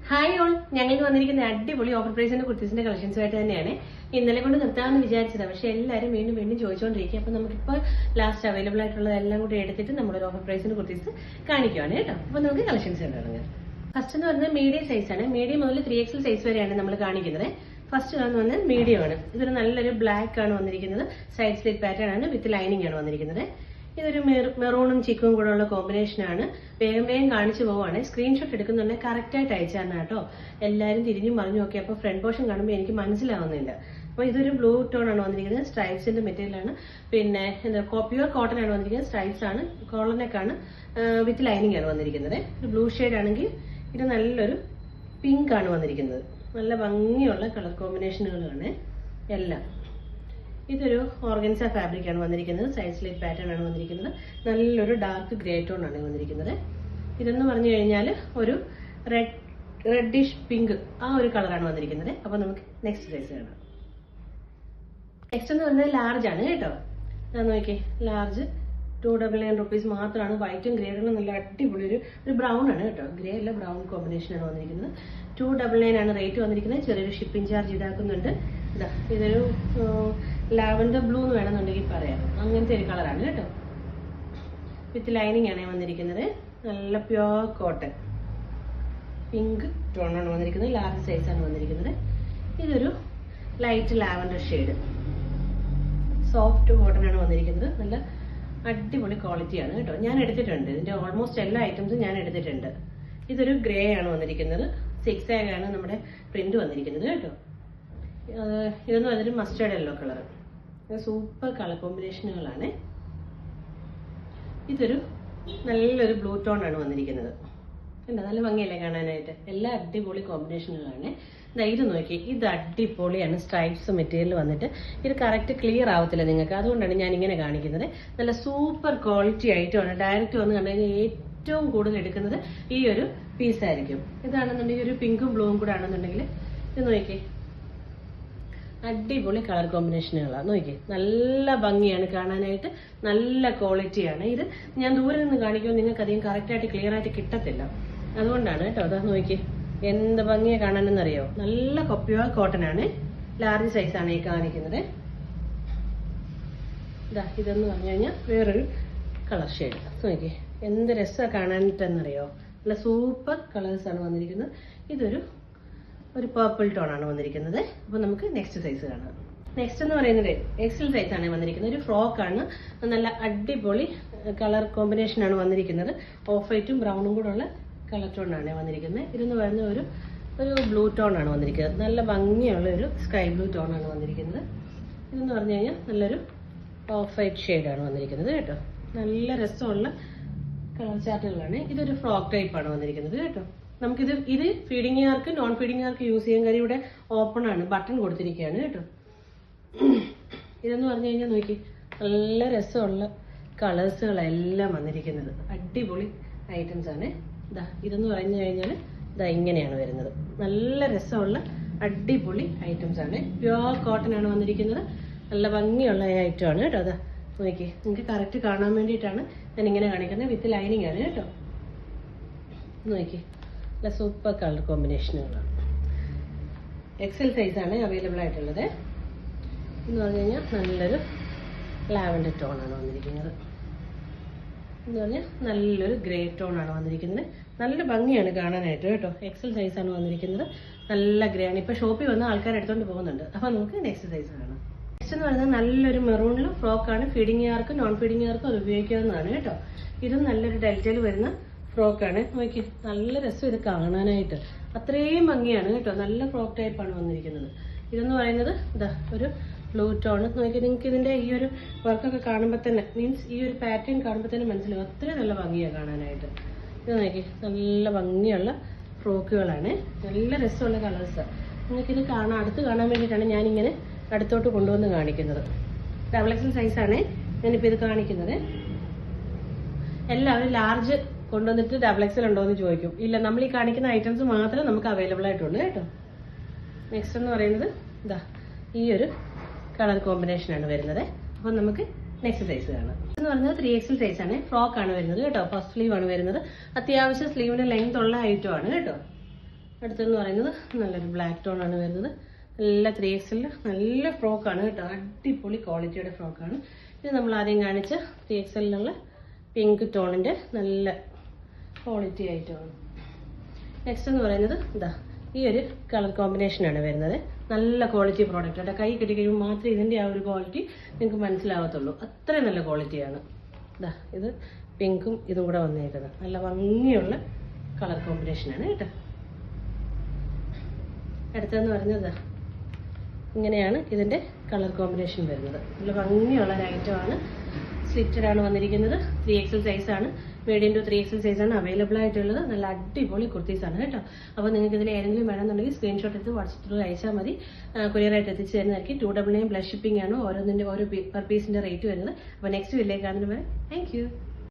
Hi all, ഞങ്ങൾക്ക് വന്നിരിക്കുന്ന അടിപൊളി ഓഫർ പ്രൈസിന്റെ കുർത്തീസിന്റെ കളക്ഷൻസുമായിട്ട് തന്നെയാണ്. ഇന്നലെ കൊണ്ട് നിർത്താമെന്ന് വിചാരിച്ചത്, പക്ഷെ എല്ലാവരും വീണ്ടും വീണ്ടും ചോദിച്ചുകൊണ്ടിരിക്കുക. അപ്പൊ നമുക്കിപ്പോൾ ലാസ്റ്റ് അവൈലബിൾ ആയിട്ടുള്ളത് എല്ലാം കൂടി എടുത്തിട്ട് നമ്മളൊരു ഓഫർ പ്രൈസിന്റെ കുർത്തീസ് കാണിക്കുവാണ് കേട്ടോ. അപ്പൊ നമുക്ക് കളക്ഷൻസ് തുടങ്ങാം. ഫസ്റ്റ് എന്ന് പറഞ്ഞാൽ മീഡിയം സൈസ് ആണ്. മീഡിയം മുതൽ 3XL സൈസ് വരെയാണ് നമ്മൾ കാണിക്കുന്നത്. ഫസ്റ്റ് എന്ന് പറഞ്ഞാൽ മീഡിയം ആണ്. ഇതൊരു നല്ലൊരു ബ്ലാക്ക് ആണ് വന്നിരിക്കുന്നത്. സൈഡ് സ്ലിറ്റ് പാറ്റേൺ ആണ്, വിത്ത് ലൈനിങ് ആണ് വന്നിരിക്കുന്നത്. ഇതൊരു മെറൂണും ചിക്കും കൂടെ ഉള്ള കോമ്പിനേഷൻ ആണ്. വേഗം വേഗം കാണിച്ചു പോവാണ്. സ്ക്രീൻഷോട്ട് എടുക്കുന്നുണ്ടെങ്കിൽ കറക്റ്റ് ആയിട്ട് അയച്ചു തരണം കേട്ടോ. എല്ലാവരും തിരിഞ്ഞും പറഞ്ഞു നോക്കി, അപ്പൊ ഫ്രണ്ട് പോർഷൻ കാണുമ്പോൾ എനിക്ക് മനസ്സിലാവുന്നില്ല. അപ്പൊ ഇതൊരു ബ്ലൂ ടോൺ ആണ് വന്നിരിക്കുന്നത്. സ്ട്രൈപ്സിന്റെ മെറ്റീരിയൽ ആണ്. പിന്നെ പ്യുവർ കോട്ടൺ ആണ് വന്നിരിക്കുന്നത്. സ്ട്രൈപ്സ് ആണ്, കോളർ നെക്ക് ആണ്, വിത്ത് ലൈനിങ് ആണ് വന്നിരിക്കുന്നത്. ഒരു ബ്ലൂ ഷെയ്ഡ് ആണെങ്കിൽ ഇത് നല്ലൊരു പിങ്ക് ആണ് വന്നിരിക്കുന്നത്. നല്ല ഭംഗിയുള്ള കളർ കോമ്പിനേഷനുകളാണ് എല്ലാം. ഇതൊരു ഓർഗൻസ ഫാബ്രിക് ആണ് വന്നിരിക്കുന്നത്. സൈഡ് സ്ലിറ്റ് പാറ്റേൺ ആണ് വന്നിരിക്കുന്നത്. നല്ലൊരു ഡാർക്ക് ഗ്രേ ടോൺ ആണ് വന്നിരിക്കുന്നത്. ഇതെന്ന് പറഞ്ഞു കഴിഞ്ഞാൽ ഒരു റെഡിഷ് പിങ്ക് ആ ഒരു കളറാണ് വന്നിരിക്കുന്നത്. അപ്പൊ നമുക്ക് നെക്സ്റ്റ് സൈസ് കാണാം. നെക്സ്റ്റ് എന്ന് പറഞ്ഞാൽ ലാർജ് ആണ് കേട്ടോ. ഞാൻ നോക്കിയേ, ലാർജ് 299 rupees മാത്രമാണ്. വൈറ്റും ഗ്രേയും നല്ല അടിപൊളി ഒരു ബ്രൗൺ ആണ് കേട്ടോ. ഗ്രേ അല്ല, ബ്രൗൺ കോമ്പിനേഷൻ ആണ് വന്നിരിക്കുന്നത്. 299 ആണ് റേറ്റ് വന്നിരിക്കുന്നത്. ചെറിയൊരു ഷിപ്പിംഗ് ചാർജ് ഈടാക്കുന്നുണ്ട്. ഇതൊരു ലാവൻഡർ ബ്ലൂ എന്ന് വേണമെന്നുണ്ടെങ്കിൽ പറയാം. അങ്ങനത്തെ ഒരു കളറാണ് കേട്ടോ. വിത്ത് ലൈനിങ് ആണ് വന്നിരിക്കുന്നത്. നല്ല പ്യുവർ കോട്ടൺ പിങ്ക് ടോൺ ആണ് വന്നിരിക്കുന്നത്. ലാർജ് സൈസ് ആണ് വന്നിരിക്കുന്നത്. ഇതൊരു light lavender shade soft cotton ആണ് വന്നിരിക്കുന്നത്. നല്ല അടിപൊളി ക്വാളിറ്റിയാണ് കേട്ടോ. ഞാൻ എടുത്തിട്ടുണ്ട് ഇതിന്റെ ഓൾമോസ്റ്റ് എല്ലാ ഐറ്റംസും ഞാൻ എടുത്തിട്ടുണ്ട്. ഇതൊരു ഗ്രേ ആണ് വന്നിരിക്കുന്നത്. 6 ആണ് നമ്മുടെ പ്രിന്റ് വന്നിരിക്കുന്നത് കേട്ടോ. ഇതൊന്നും അതൊരു mustard yellow colour. Super colour കോമ്പിനേഷനുകളാണ്. ഇതൊരു നല്ലൊരു ബ്ലൂ ടോൺ ആണ് വന്നിരിക്കുന്നത്. എന്താ നല്ല ഭംഗിയല്ലേ കാണാനായിട്ട്. എല്ലാ അടിപൊളി കോമ്പിനേഷനുകളാണ്. ഇത് നോക്കി, ഇത് അടിപൊളിയാണ്. സ്ട്രൈപ്സ് മെറ്റീരിയൽ വന്നിട്ട് ഇത് കറക്റ്റ് ക്ലിയർ ആവത്തില്ല നിങ്ങൾക്ക്. അതുകൊണ്ടാണ് ഞാൻ ഇങ്ങനെ കാണിക്കുന്നത്. നല്ല സൂപ്പർ ക്വാളിറ്റി ആയിട്ടാണ്. ഡയറക്റ്റ് വന്ന് കണ്ടു കഴിഞ്ഞാൽ ഏറ്റവും കൂടുതൽ എടുക്കുന്നത് ഈ ഒരു പീസായിരിക്കും. ഇതാണെന്നുണ്ടെങ്കിൽ ഒരു പിങ്കും ബ്ലൂവും കൂടെ ആണെന്നുണ്ടെങ്കിൽ ഇത് നോക്കി, അടിപൊളി കളർ കോമ്പിനേഷനുകളാണ്. നോക്കി, നല്ല ഭംഗിയാണ് കാണാനായിട്ട്. നല്ല ക്വാളിറ്റിയാണ്. ഇത് ഞാൻ ദൂരെ നിന്ന് കാണിക്കുമ്പോൾ നിങ്ങൾക്ക് അധികം കറക്റ്റായിട്ട് ക്ലിയർ ആയിട്ട് കിട്ടത്തില്ല. അതുകൊണ്ടാണ് കേട്ടോ. അതാ നോക്കി, എന്ത് ഭംഗിയെ കാണാനെന്നറിയോ. നല്ല പ്യുവർ കോട്ടൺ ആണ്. ലാർജ് സൈസ് ആണ് ഈ കാണിക്കുന്നത്. ഇതെന്ന് പറഞ്ഞു കഴിഞ്ഞാൽ വേറൊരു കളർ ഷെയ്ഡ്. നോക്കി, എന്ത് രസമാണ് കാണാനിട്ടെന്നറിയോ. നല്ല സൂപ്പർ കളേഴ്സ് ആണ് വന്നിരിക്കുന്നത്. ഇതൊരു പർപ്പിൾ ടോൺ ആണ് വന്നിരിക്കുന്നത്. അപ്പൊ നമുക്ക് നെക്സ്റ്റ് സൈസ് കാണാം. നെക്സ്റ്റ് എന്ന് പറയുന്നത് XL സൈസ് ആണ് വന്നിരിക്കുന്നത്. ഒരു ഫ്രോക്ക് ആണ്. നല്ല അടിപൊളി കളർ കോമ്പിനേഷൻ ആണ് വന്നിരിക്കുന്നത്. ഓഫ് വൈറ്റും ബ്രൗണും കൂടെ ഉള്ള കളർ ടോൺ ആണ് വന്നിരിക്കുന്നത്. ഇതെന്ന് പറയുന്ന ഒരു ബ്ലൂ ടോൺ ആണ് വന്നിരിക്കുന്നത്. നല്ല ഭംഗിയുള്ള ഒരു സ്കൈ ബ്ലൂ ടോൺ ആണ് വന്നിരിക്കുന്നത്. ഇതെന്ന് പറഞ്ഞു കഴിഞ്ഞാൽ നല്ലൊരു ഓഫ് വൈറ്റ് ഷെയ്ഡ് ആണ് വന്നിരിക്കുന്നത് കേട്ടോ. നല്ല രസമുള്ള കളർ ചാർട്ടുകളാണ്. ഇതൊരു ഫ്രോക്ക് ടൈപ്പ് ആണ് വന്നിരിക്കുന്നത് കേട്ടോ. ഇത് ഫീഡിങ്ങുകാർക്ക് നോൺ ഫീഡിങ്ങുകാർക്ക് യൂസ് ചെയ്യാൻ കാര്യം ഇവിടെ ഓപ്പൺ ആണ്, ബട്ടൺ കൊടുത്തിരിക്കുകയാണ് കേട്ടോ. ഇതെന്ന് പറഞ്ഞു കഴിഞ്ഞാൽ നോക്കി, നല്ല രസമുള്ള കളേഴ്സുകളെല്ലാം വന്നിരിക്കുന്നത്. അടിപൊളി ഐറ്റംസ് ആണ്. ഇതെന്ന് പറഞ്ഞു കഴിഞ്ഞാൽ ഇങ്ങനെയാണ് വരുന്നത്. നല്ല രസമുള്ള അടിപൊളി ഐറ്റംസ് ആണ്. പ്യുവർ കോട്ടൺ ആണ് വന്നിരിക്കുന്നത്. നല്ല ഭംഗിയുള്ള ഐറ്റം ആണ് കേട്ടോ. നോക്കി, നിങ്ങൾക്ക് കറക്റ്റ് കാണാൻ വേണ്ടിയിട്ടാണ് ഞാൻ ഇങ്ങനെ കാണിക്കുന്നത്. വിത്ത് ലൈനിങ് ആണ് കേട്ടോ. നോക്കി, നല്ല സൂപ്പർ കളർ കോമ്പിനേഷനുകളാണ്. XL സൈസ് ആണ് അവൈലബിൾ ആയിട്ടുള്ളത്. എന്ന് പറഞ്ഞു കഴിഞ്ഞാൽ നല്ലൊരു ലാവൻഡർ ടോൺ ആണ് വന്നിരിക്കുന്നത്. എന്ന് പറഞ്ഞാൽ നല്ലൊരു ഗ്രേ ടോൺ ആണ് വന്നിരിക്കുന്നത്. നല്ല ഭംഗിയാണ് കാണാനായിട്ട് കേട്ടോ. XL സൈസ് ആണ് വന്നിരിക്കുന്നത്. നല്ല ഗ്രേ ആണ്. ഇപ്പൊ ഷോപ്പിൽ വന്ന ആൾക്കാർ എടുത്തോണ്ട് പോകുന്നുണ്ട്. അപ്പൊ നമുക്ക് നെക്സ്റ്റ് സൈസ് കാണാം. നെക്സ്റ്റ് എന്ന് പറയുന്നത് നല്ലൊരു മെറൂണിൽ ഫ്രോക്ക് ആണ്. ഫീഡിങ്ങുകാർക്കും നോൺ ഫീഡിങ്ങുകാർക്കും അത് ഉപയോഗിക്കാവുന്നതാണ് കേട്ടോ. ഇതും നല്ലൊരു ഡെൽറ്റയിൽ വരുന്ന ഫ്രോക്കാണ്. നോക്കി, നല്ല രസം ഇത് കാണാനായിട്ട്. അത്രയും ഭംഗിയാണ് കേട്ടോ. നല്ല ഫ്രോക്ക് ടൈപ്പാണ് വന്നിരിക്കുന്നത്. ഇതെന്ന് പറയുന്നത് ഒരു ബ്ലൂ ടോൺ. നോക്കി, നിങ്ങൾക്ക് ഇതിന്റെ ഈ ഒരു വർക്കൊക്കെ കാണുമ്പോൾ തന്നെ, മീൻസ് ഈ ഒരു പാറ്റേൺ കാണുമ്പോൾ തന്നെ മനസ്സിലാവും. അത്രയും നല്ല ഭംഗിയാണ് കാണാനായിട്ട്. ഇത് നോക്കി, നല്ല ഭംഗിയുള്ള ഫ്രോക്കുകളാണ്. നല്ല രസമുള്ള കളേഴ്സ്. നിങ്ങൾക്കിത് അടുത്ത് കാണാൻ വേണ്ടിയിട്ടാണ് ഞാനിങ്ങനെ അടുത്തോട്ട് കൊണ്ടുവന്ന് കാണിക്കുന്നത്. XL സൈസാണ് ഞാനിപ്പോൾ ഇത് കാണിക്കുന്നത്. എല്ലാവരും ലാർജ് കൊണ്ടുവന്നിട്ട് XL ഉണ്ടോ എന്ന് ചോദിക്കും. ഇല്ല, നമ്മൾ ഈ കാണിക്കുന്ന ഐറ്റംസ് മാത്രമേ നമുക്ക് അവൈലബിൾ ആയിട്ടുള്ളൂ കേട്ടോ. നെക്സ്റ്റ് എന്ന് പറയുന്നത് ഈ ഒരു കളർ കോമ്പിനേഷൻ ആണ് വരുന്നത്. അപ്പൊ നമുക്ക് നെക്സ്റ്റ് സൈസ് കാണാം. എന്ന് പറയുന്നത് 3XL സൈസ് ആണ്. ഫ്രോക്ക് ആണ് വരുന്നത് കേട്ടോ. ഫസ്റ്റ് സ്ലീവ് ആണ് വരുന്നത്. അത്യാവശ്യം സ്ലീവിന് ലെങ്ത് ഉള്ള ഐറ്റം ആണ് കേട്ടോ. അടുത്തെന്ന് പറയുന്നത് നല്ലൊരു ബ്ലാക്ക് ടോൺ ആണ് വരുന്നത്. നല്ല 3XL നല്ല ഫ്രോക്കാണ് കേട്ടോ, അടിപൊളി ക്വാളിറ്റിയുടെ ഫ്രോക്കാണ്. ഇത് നമ്മൾ ആദ്യം കാണിച്ച 3XL പിങ്ക് ടോണിൻ്റെ നല്ല ക്വാളിറ്റി ആയിട്ടാണ്. നെക്സ്റ്റ് എന്ന് പറയുന്നത് ഇതാ ഈ ഒരു കളർ കോമ്പിനേഷനാണ് വരുന്നത്. നല്ല ക്വാളിറ്റി പ്രോഡക്റ്റ് കേട്ടോ, കൈ കിട്ടി കഴിയുമ്പോൾ മാത്രമേ ഇതിൻ്റെ ആ ഒരു ക്വാളിറ്റി നിങ്ങൾക്ക് മനസ്സിലാവത്തുള്ളൂ. അത്രയും നല്ല ക്വാളിറ്റിയാണ്. ഇതാ ഇത് പിങ്കും ഇതും കൂടെ വന്നേക്കുന്നത് നല്ല ഭംഗിയുള്ള കളർ കോമ്പിനേഷനാണ് കേട്ടോ. അടുത്തതെന്ന് പറയുന്നത് ഇങ്ങനെയാണ് ഇതിൻ്റെ കളർ കോമ്പിനേഷൻ വരുന്നത്. നല്ല ഭംഗിയുള്ള ഒരു ഐറ്റമാണ്. സ്ലിറ്റഡ് ആണ് വന്നിരിക്കുന്നത്. 3XL സൈസാണ്, മീഡിയം ടു 3XL സൈസാണ് അവൈലബിൾ ആയിട്ടുള്ളത്. നല്ല അടിപൊളി കുർത്തീസാണ് കേട്ടോ. അപ്പോൾ നിങ്ങൾക്ക് ഇതിൽ ഏതെങ്കിലും വേണമെന്നുണ്ടെങ്കിൽ സ്ക്രീൻഷോട്ട് എടുത്ത് വാട്സപ്പ് ത്രൂ അയച്ചാൽ മതി. കൊറിയറായിട്ട് എത്തിച്ചു തരുന്നതായിരിക്കും. 299 പ്ലസ് ഷിപ്പിംഗ് ആണ് ഓരോന്നിൻ്റെ ഓരോ പെർ പീസിൻ്റെ റേറ്റ് വരുന്നത്. അപ്പോൾ നെക്സ്റ്റ് വീഡിയോയിൽ കാണുന്നത് വരെ താങ്ക് യു.